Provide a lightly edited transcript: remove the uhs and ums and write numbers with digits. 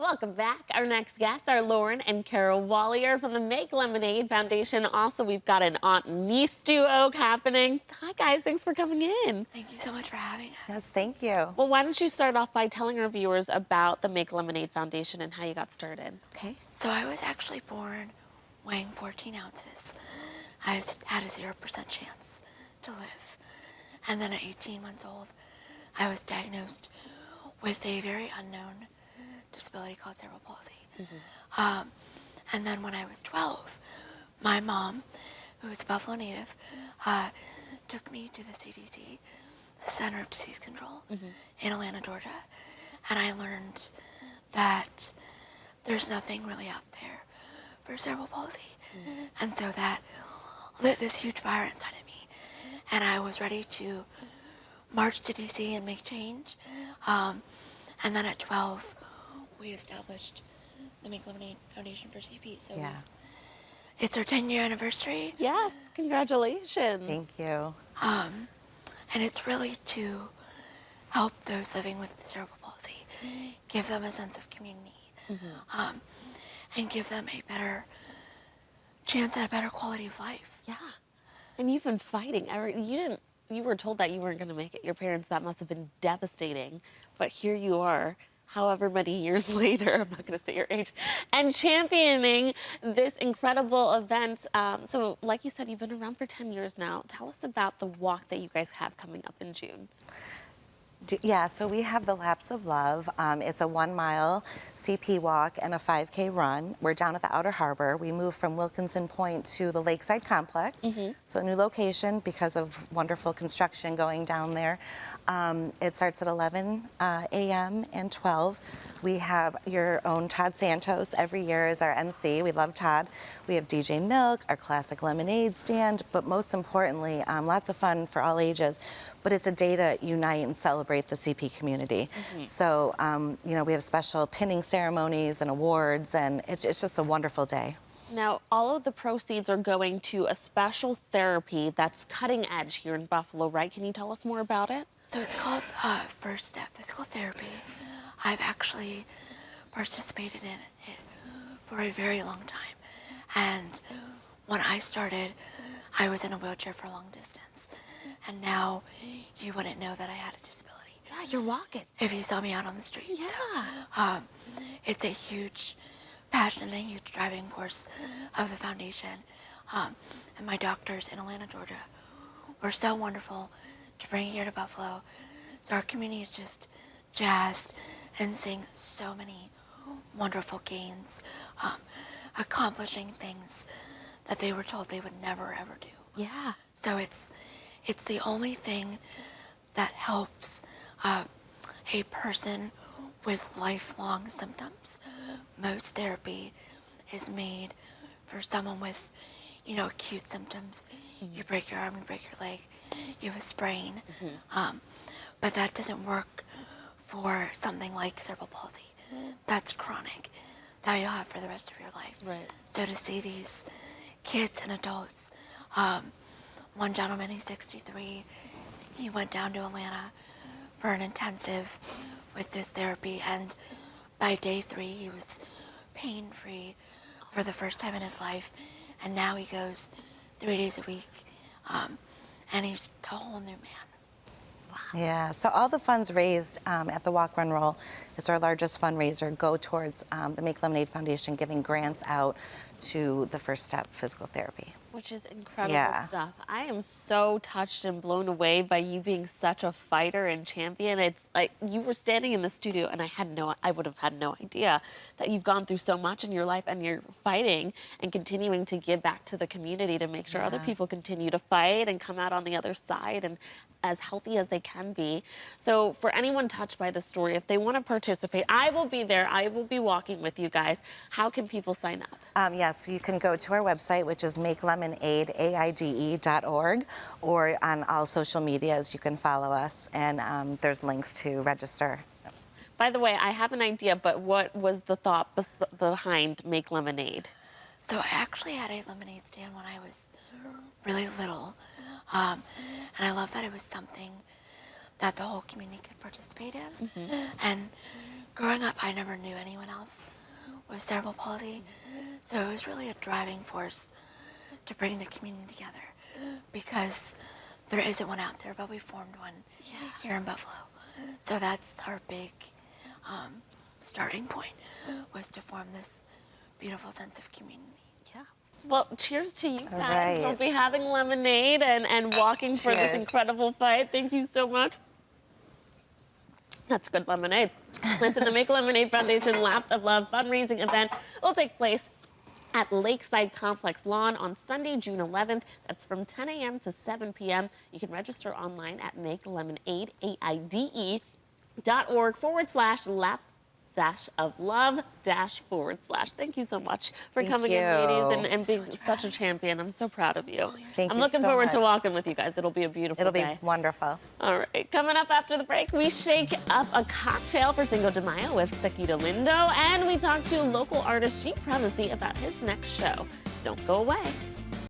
Welcome back. Our next guests are Lauren and Carol Wallier from the Make Lemon Aide Foundation. Also, we've got an aunt and niece duo happening. Hi, guys. Thanks for coming in. Thank you so much for having us. Yes, thank you. Well, why don't you start off by telling our viewers about the Make Lemon Aide Foundation and how you got started? Okay. So I was actually born weighing 14 ounces. I had a 0% chance to live. And then at 18 months old, I was diagnosed with a very unknown disability called cerebral palsy. And then when I was 12, my mom, who was a Buffalo native, took me to the CDC, the Center of Disease Control, in Atlanta, Georgia. And I learned that there's nothing really out there for cerebral palsy. And so that lit this huge fire inside of me. And I was ready to march to DC and make change. And then at 12, we established the Make Lemon Aide Foundation for CP. So it's our 10-year anniversary. Yes, congratulations. Thank you. And it's really to help those living with cerebral palsy, give them a sense of community, and give them a better chance at a better quality of life. Yeah, and you've been fighting. You were told that you weren't going to make it. Your parents, that must have been devastating. But here you are, however many years later, I'm not going to say your age, and championing this incredible event. So like you said, you've been around for 10 years now. Tell us about the walk that you guys have coming up in June. Yeah, so we have the Laps of Love. It's a 1-mile CP walk and a 5K run. We're down at the Outer Harbor. We moved from Wilkinson Point to the Lakeside Complex, so a new location because of wonderful construction going down there. It starts at 11 a.m. and 12. We have your own Todd Santos every year as our MC. We love Todd. We have DJ Milk, our classic lemonade stand, but most importantly, lots of fun for all ages. But it's a day to unite and celebrate the CP community. So, you know, we have special pinning ceremonies and awards, and it's just a wonderful day. Now, all of the proceeds are going to a special therapy that's cutting edge here in Buffalo, right? Can you tell us more about it? So it's called First Step Physical Therapy. I've actually participated in it for a very long time. And when I started, I was in a wheelchair for a long distance. And now you wouldn't know that I had a disability. Yeah, you're walking. If you saw me out on the street. Yeah. So, it's a huge passion and a huge driving force of the foundation. And my doctors in Atlanta, Georgia were so wonderful to bring it here to Buffalo. So our community is just jazzed and seeing so many wonderful gains, accomplishing things that they were told they would never ever do. Yeah. So it's the only thing that helps a person with lifelong symptoms. Most therapy is made for someone with, you know, acute symptoms. You break your arm, you break your leg, you have a sprain. But that doesn't work for something like cerebral palsy. That's chronic, that you'll have for the rest of your life. Right. So to see these kids and adults, one gentleman, he's 63, he went down to Atlanta for an intensive with this therapy, and by day 3 he was pain-free for the first time in his life, and now he goes 3 days a week, and he's a whole new man. Yeah, so all the funds raised at the Walk, Run, Roll, it's our largest fundraiser, go towards the Make Lemon Aide Foundation giving grants out to the First Step Physical Therapy. Which is incredible stuff. I am so touched and blown away by you being such a fighter and champion. It's like you were standing in the studio and I would have had no idea that you've gone through so much in your life and you're fighting and continuing to give back to the community to make sure other people continue to fight and come out on the other side and as healthy as they can be. So for anyone touched by the story, if they want to participate, I will be there. I will be walking with you guys. How can people sign up? Yes, you can go to our website, which is makelemonaide.org, or on all social medias you can follow us, and there's links to register. By the way, I have an idea, but what was the thought behind Make Lemonade? So I actually had a lemonade stand when I was really little, and I love that it was something that the whole community could participate in. And growing up, I never knew anyone else with cerebral palsy, so it was really a driving force to bring the community together, because there isn't one out there, but we formed one here in Buffalo. So that's our big starting point, was to form this beautiful sense of community. Yeah. Well, cheers to you guys. right. We'll be having lemonade and walking for this Cheers. incredible fight. Thank you so much. That's good lemonade. Listen, the Make Lemon Aide Foundation Laps of Love fundraising event will take place at Lakeside Complex Lawn on Sunday, June 11th. That's from 10 a.m. to 7 p.m. You can register online at makelemonaide, AIDE.org/laps of love / Thank you so much for Thank coming in, you. ladies, and being such a champion. I'm so proud of you. Thank I'm you looking so forward to much. walking with you guys. It'll be a beautiful It'll day. be wonderful. All right, coming up after the break, we shake up a cocktail for Cinco de Mayo with Taquito Lindo, and we talk to local artist G. Privacy about his next show. Don't go away.